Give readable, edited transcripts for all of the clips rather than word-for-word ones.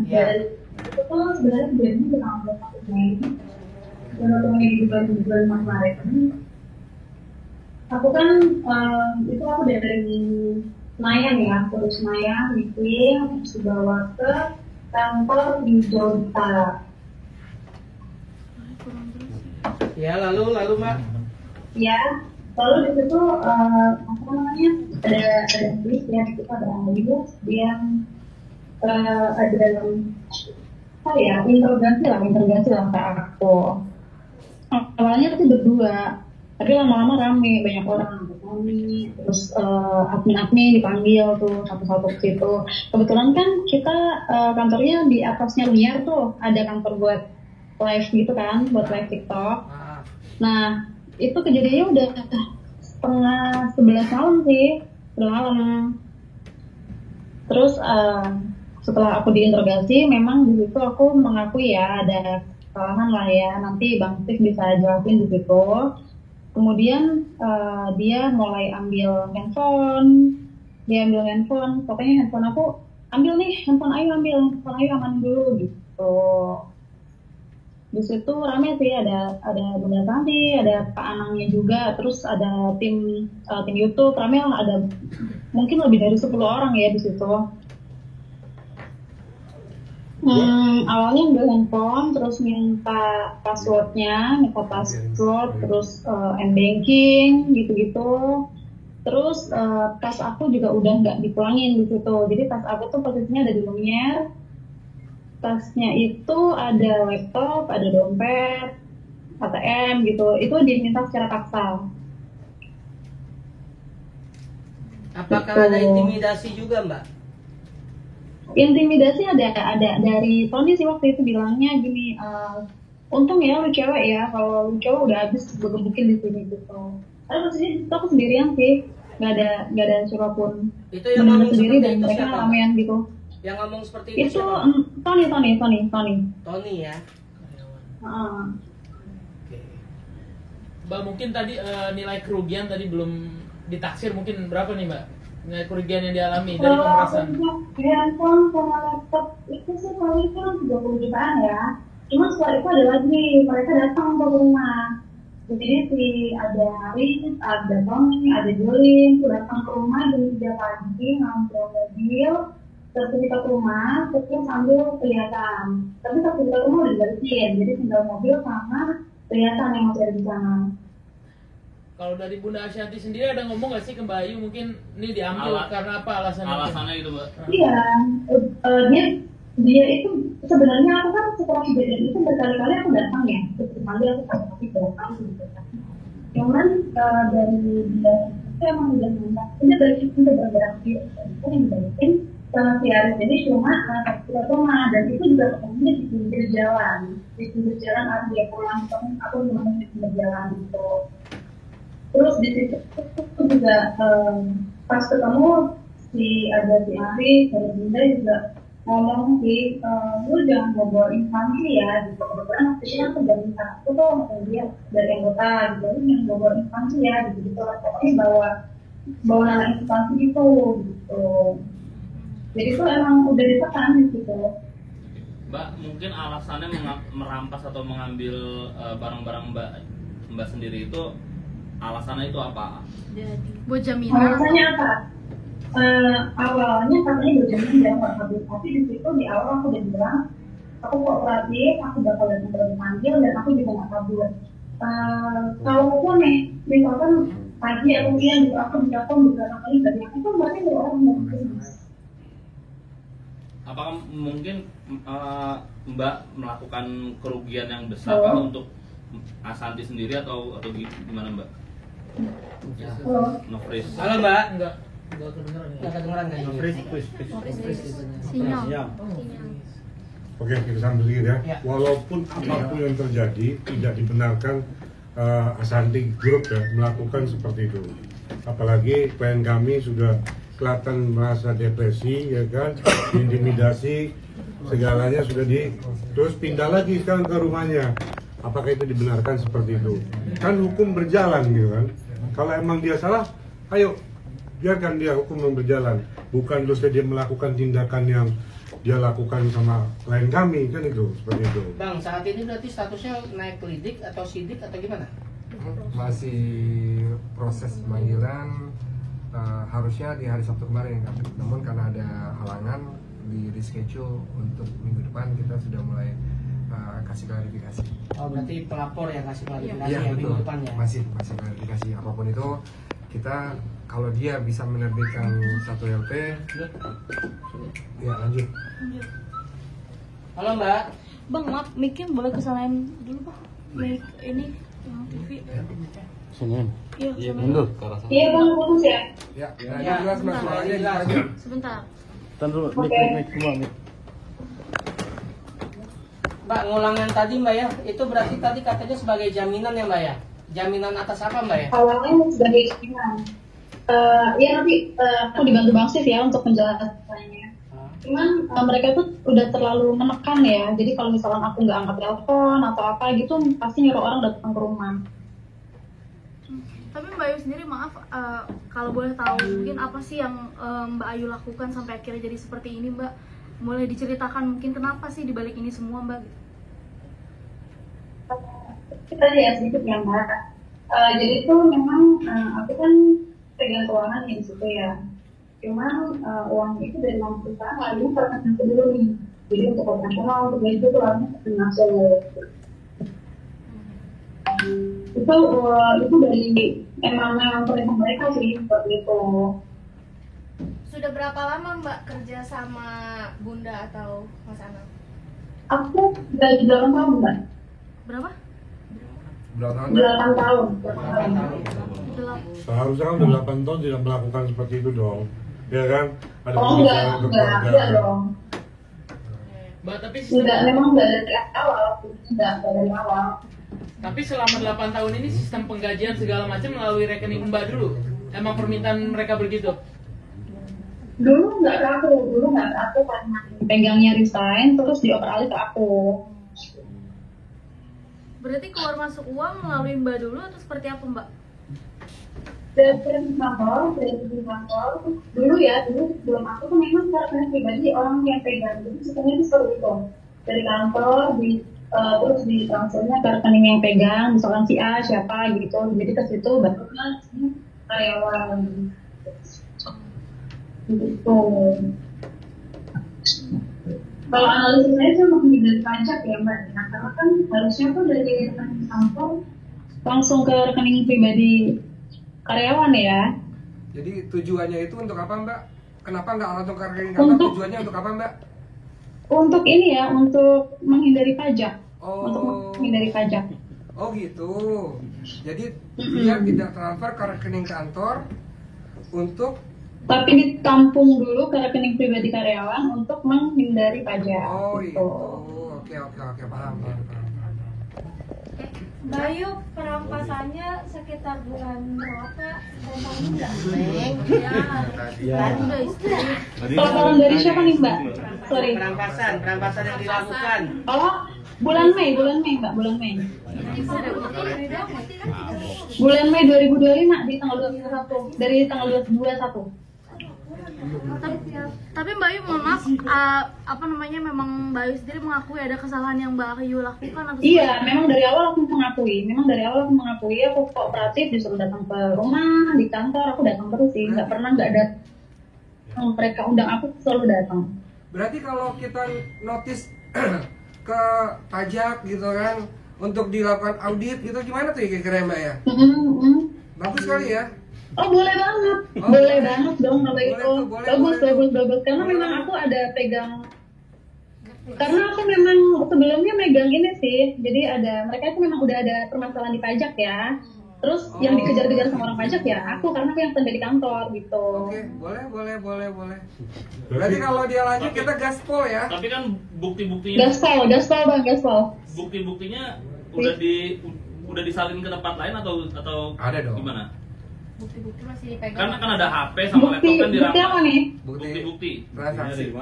Dan itu tuh sebenarnya kejadiannya di tanggal 1 Mei. Dan waktu Mei di bulan Maret ini, aku kan itu aku dari Senayan ya, terus Senayan meeting, terus dibawa ke kantor di Jogja. Ya, lalu Mbak. Ya, lalu di situ apa namanya ada bis ya, kita ada bis yang ada apa ya interogasi lah ke aku. Awalnya itu berdua, tapi lama-lama rame, banyak orang kami, terus admin dipanggil tuh satu-satu ke situ. Kebetulan kan kita kantornya di atasnya Lumiere tuh, ada kantor buat live gitu kan, buat live TikTok. Nah, itu kejadiannya udah setengah 11 malam sih, udah malam. Terus setelah aku diinterogasi, memang di situ aku mengakui ya ada kesalahan lah ya. Nanti Bang Steve bisa jelasin di situ. Kemudian dia mulai ambil handphone, pokoknya handphone aku ambil nih, handphone ayo aman dulu gitu. Di situ rame sih, ada Bunda Santi, ada Pak Anangnya juga, terus ada tim YouTube rame lah, ada mungkin lebih dari 10 orang ya di situ. Awalnya ambil handphone, terus minta password, terus m-banking gitu-gitu. Terus tas aku juga udah nggak dipulangin di situ. Jadi tas aku tuh posisinya ada di Lumiere. Tasnya itu ada laptop, ada dompet, ATM gitu. Itu diminta secara paksa. Apakah ada intimidasi juga, Mbak? Intimidasi ada dari Tony sih, waktu itu bilangnya gini, untung ya lu cewek ya, kalau lu cowok udah habis gebukin di sini gitu. Tapi posisinya itu aku sendirian sih, nggak ada siapapun. Itu yang ngomong sendiri seperti dan itu mereka siapa? ramean gitu. Yang ngomong seperti itu siapa? Tony ya. Oke. Mbak, mungkin tadi nilai kerugian tadi belum ditaksir, mungkin berapa nih Mbak? Nilai kerugian yang dialami dari pemerasan? Handphone sama laptop itu sih paling kan 30 jutaan ya. Cuma setelah itu ada lagi, mereka datang ke rumah. Jadi si ada Haris, ada Tony, ada Jolin, datang ke rumah jam 3 pagi ngambil mobil, sertifikat rumah, terus sambil kelihatan. Tapi sertifikat rumah udah dibersihin, jadi tinggal mobil sama kelihatan yang masih ada di sana. Kalau dari Bunda Ashanti sendiri ada ngomong nggak sih ke Mbak Ayu, mungkin ini diambil karena apa alasannya? Alasannya itu, Mbak? Iya, dia itu sebenarnya aku kan setelah kejadian itu berkali-kali aku datang ya, berkali aku pasti datang gitu kan. Cuman dari dia itu emang udah minta, udah bergerak dia, itu yang dibalikin sama si Aris ini cuma kita rumah, dan itu juga ketemunya di pinggir jalan harus dia pulang, aku cuma di pinggir jalan gitu. Terus di situ juga pas ketemu ada si Aris, ada Bunda juga ngomong sih, lu jangan bawa instansi ya gitu. Kebetulan waktu itu aku dari aku tuh dia dari anggota gitu, lu jangan bawa instansi ya gitu. Pokoknya bawa nama instansi itu gitu. Jadi itu emang udah ditekan gitu. Mbak, mungkin alasannya merampas atau mengambil barang-barang Mbak sendiri itu, alasannya itu apa? Buat jaminan. Alasannya apa? Awalnya katanya buat jaminan dia nggak kabur, tapi di situ di awal aku udah bilang aku kooperatif, aku bakal datang dipanggil dan aku juga nggak kabur. Kalaupun nih, misalkan pagi atau siang gitu, aku ditelepon beberapa kali dari aku kan berarti ada orang yang Apakah mungkin Mbak melakukan kerugian yang besar untuk Ashanti sendiri atau gimana, Mbak? Nofris. Halo, Mbak. Enggak kedengeran ya? Enggak kedengeran kayaknya. Sinyal. Oke, kita sambung sedikit ya. Walaupun apapun yang terjadi, tidak dibenarkan Ashanti Group ya melakukan seperti itu. Apalagi klien kami sudah kelihatan merasa depresi, ya kan, intimidasi, segalanya sudah terus pindah lagi sekarang ke rumahnya. Apakah itu dibenarkan seperti itu? Kan hukum berjalan gitu kan. Kalau emang dia salah, ayo biarkan dia hukum yang berjalan. Bukan terus dia melakukan tindakan yang dia lakukan sama klien kami, kan itu seperti itu. Bang, saat ini berarti statusnya naik lidik atau sidik atau gimana? Masih proses pemanggilan, harusnya di hari Sabtu kemarin kan. Namun karena ada halangan di reschedule untuk minggu depan, kita sudah mulai kasih klarifikasi. Oh, berarti pelapor yang kasih klarifikasi Iya ya betul, minggu depan ya? masih klarifikasi apapun itu. Kita kalau dia bisa menerbitkan satu LP, ya lanjut. Halo Mbak. Bang, maaf, mic-nya boleh kesalahan dulu Pak? Mic ini yang TV. Senin. Iya, Mundur. Iya bang, putus ya. Ya, Ya, jelas mas, soalnya ditanya. Sebentar. Tahan dulu, Oke. mic semua, mic. Mbak, ngulangan tadi Mbak ya, itu berarti tadi katanya sebagai jaminan ya Mbak ya? Jaminan atas apa Mbak ya? Awalnya sebagai jaminan. Ya nanti aku dibantu Bang Sis ya untuk penjelasannya. Cuman mereka tuh udah terlalu menekan ya. Jadi kalau misalkan aku nggak angkat telepon atau apa gitu, pasti nyuruh orang datang ke rumah. Tapi Mbak Ayu sendiri maaf, kalau boleh tahu mungkin apa sih yang Mbak Ayu lakukan sampai akhirnya jadi seperti ini Mbak? Boleh diceritakan mungkin kenapa sih dibalik ini semua Mbak? Kita lihat sedikit ya Mbak. Jadi tuh memang aku kan pegang keuangan di situ ya. Cuman uang itu dari uang perusahaan lalu pernah dulu nih. Jadi untuk operasional untuk gaji itu lalu masuk. Itu dari memang perintah mereka sih seperti itu. Sudah berapa lama Mbak kerja sama Bunda atau Mas Anang? Aku dari 8 tahun Mbak. Berapa? Berapa tahun? 8 tahun. Seharusnya kan udah 8 tahun tidak melakukan seperti itu dong, ya kan? Ada Oh pembicaraan untuk enggak keluarga. dong. Mbak, tapi Enggak, memang enggak dari awal. Enggak dari awal. tapi selama 8 tahun ini sistem penggajian segala macam melalui rekening Mbak dulu. Emang permintaan mereka begitu? Dulu nggak ke aku karena pegangnya resign terus dioper alih ke aku. Berarti keluar masuk uang melalui Mbak dulu atau seperti apa Mbak? Dari kantor, dulu sebelum aku tuh memang secara pribadi orang yang pegang, jadi sistemnya itu seperti itu. Dari kantor, terus di transfernya ke rekening yang pegang, misalkan si A siapa gitu, jadi ke situ baru kan karyawan gitu. Kalau analisis saya itu lebih dari pajak ya Mbak, nah, karena kan harusnya tuh dari rekening kantor langsung ke rekening pribadi karyawan ya. Jadi tujuannya itu untuk apa Mbak? Kenapa nggak langsung ke rekening kantor? Tujuannya untuk apa Mbak? Untuk ini ya, untuk menghindari pajak. Oh. Untuk menghindari pajak. Oh gitu. Jadi dia tidak transfer ke rekening kantor untuk. Tapi ditampung dulu ke rekening pribadi karyawan untuk menghindari pajak. Oh gitu. itu. Oke paham. Mbak Ayu, perampasannya sekitar bulan berapa? Saya tahu nggak? Ya, tadi udah istri. Pelaporan dari siapa nih Mbak? Sorry. Perampasan yang dilakukan. Oh, bulan Mei Mbak, bulan Mei. Bulan Mei 2025 di tanggal 21, dari tanggal 21. Tapi Mbak Ayu mohon maaf, memang Mbak Ayu sendiri mengakui ada kesalahan yang Mbak Ayu lakukan atau Iya, memang dari awal aku mengakui, aku kooperatif, disuruh datang ke rumah, di kantor, aku datang terus sih, nggak pernah nggak ada mereka undang aku selalu datang. Berarti kalau kita notice ke pajak gitu kan untuk dilakukan audit gitu gimana tuh ya kira-kira Mbak ya? Bagus sekali ya. Oh boleh banget, boleh banget dong kalau itu. Bagus. Karena memang aku ada pegang. Karena aku memang sebelumnya megang ini sih. Jadi mereka itu memang udah ada permasalahan di pajak ya. Terus yang dikejar-kejar sama orang pajak ya aku, karena aku yang kerja di kantor gitu. Oke, boleh. Berarti kalau dia lanjut kita gaspol ya. Tapi kan bukti-buktinya Gaspol. Bukti-buktinya udah disalin ke tempat lain atau Ada dong. gimana? Bukti-bukti masih dipegang. Kan ada HP sama laptop kan Bukti apa nih? Bukti-bukti. Transaksi.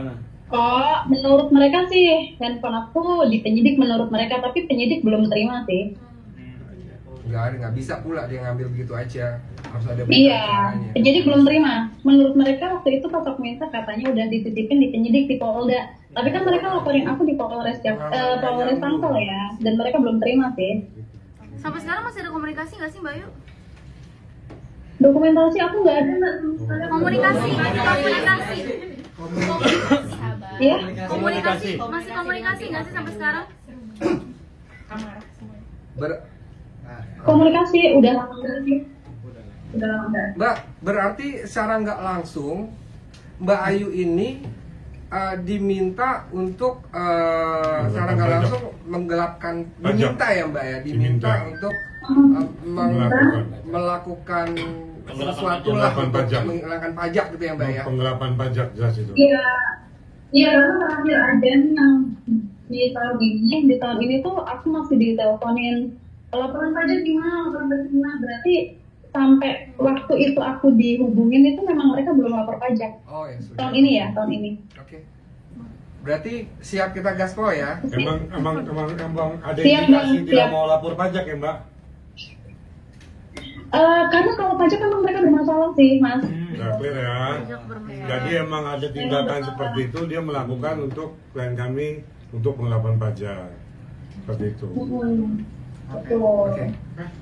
Oh, menurut mereka sih handphone aku di penyidik menurut mereka, tapi penyidik belum terima sih. Nggak bisa pula dia ngambil begitu aja, harus ada Iya, acaranya. penyidik belum terima. Menurut mereka waktu itu pas aku minta katanya udah dititipin di penyidik di Polda. Tapi kan mereka laporin aku di Polres Tangsel ya, dan mereka belum terima sih. Sampai sekarang masih ada komunikasi nggak sih Mbak Ayu? Dokumentasi aku nggak ada Mbak. Komunikasi. Iya? Komunikasi. Masih komunikasi nggak sih sampai sekarang? Komunikasi udah Mbak, berarti secara nggak langsung Mbak Ayu ini diminta untuk secara nggak langsung menggelapkan, diminta ya Mbak ya, diminta untuk melakukan sesuatu lah untuk menghilangkan pajak gitu ya Mbak ya. Penggelapan pajak jelas itu. Iya, karena terakhir agen yang di tahun ini tuh aku masih diteleponin laporan pajak gimana, berarti sampai waktu itu aku dihubungin itu memang mereka belum lapor pajak. Oh ya sudah. Tahun ini ya, tahun ini. Oke. Berarti siap kita gaspol ya? Emang ada Siap, indikasi Bang, tidak siap. mau lapor pajak ya Mbak? Karena kalau pajak memang mereka bermasalah sih, Mas. Udah clear ya. Jadi emang ada tindakan seperti itu dia melakukan untuk klien kami untuk penggelapan pajak. Seperti itu. Oke.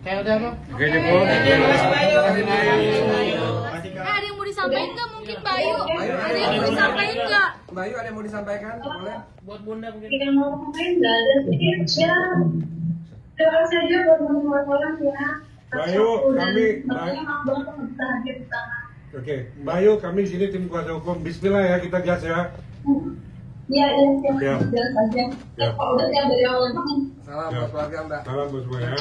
Kayak udah Bang. Oke, Jepol. Ada yang mau disampaikan nggak mungkin Mbak Ayu? Ada yang mau disampaikan nggak? Mbak Ayu ada yang mau disampaikan? Boleh? Buat Bunda mungkin. Yang mau ngomongin nggak ada sih. Ya, terima kasih aja buat teman-teman ya. Bayu, kami Oke. Oke, Bayu, kami di sini tim kuasa hukum. Bismillah ya, kita gas ya. Iya, Siap. jelas aja. Siap. Kalau udah siap dari awal. Salam buat keluarga Mbak. Salam buat semua ya.